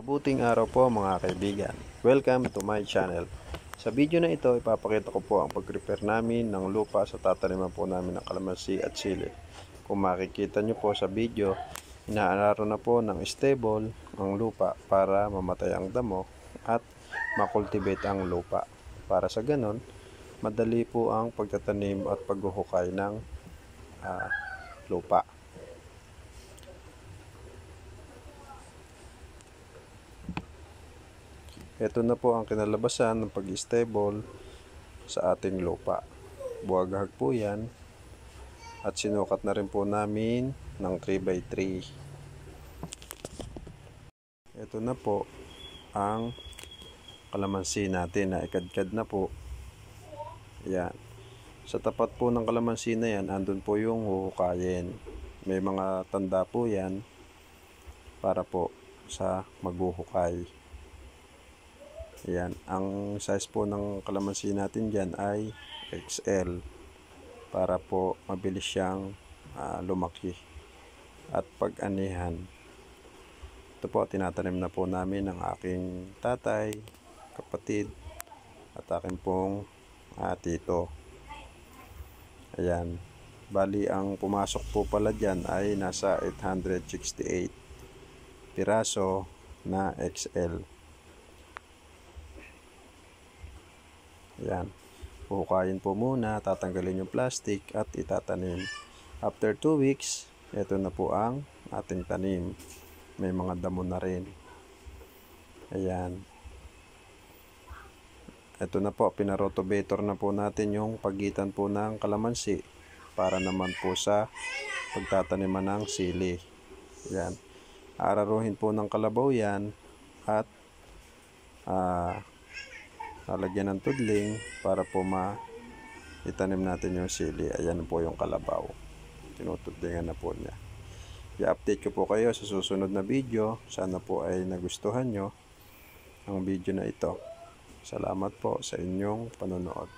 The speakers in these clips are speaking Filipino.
Mabuting araw po mga kaibigan. Welcome to my channel. Sa video na ito, ipapakita ko po ang pag-prepare namin ng lupa sa tataniman po namin ng kalamansi at sili. Kung makikita nyo po sa video, inaararo na po ng stable ang lupa para mamatay ang damo at makultivate ang lupa. Para sa ganon, madali po ang pagtatanim at paghuhukay ng lupa. Ito na po ang kinalabasan ng pag-stable sa ating lupa. Buwagahag po yan. At sinukat na rin po namin ng 3x3. Ito na po ang kalamansi natin na ikadkad na po. Yan. Sa tapat po ng kalamansi na yan, andun po yung huhukayin. May mga tanda po yan para po sa maghuhukay. Yan, ang size po ng kalamansi natin dyan ay XL para po mabilis siyang lumaki at pag-anihan. Ito po, tinatanim na po namin ng aking tatay, kapatid at aking pong tito. Ayan, bali ang pumasok po pala dyan ay nasa 868 piraso na XL. Ayan, huhukayin po muna, tatanggalin yung plastic at itatanim. After 2 weeks, ito na po ang ating tanim. May mga damo na rin. Ayan. Ito na po, pinarotobator na po natin yung pagitan po ng kalamansi para naman po sa pagtataniman ng sili. Ayan. Araruhin po ng kalabaw yan at lalagyan ng tudling para po itanim natin yung sili. Ayan po yung kalabaw. Tinutudlingan na po niya. I-update ko po kayo sa susunod na video. Sana po ay nagustuhan nyo ang video na ito. Salamat po sa inyong panonood.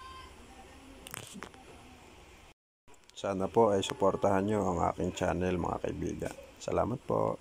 Sana po ay suportahan nyo ang aking channel mga kaibigan. Salamat po.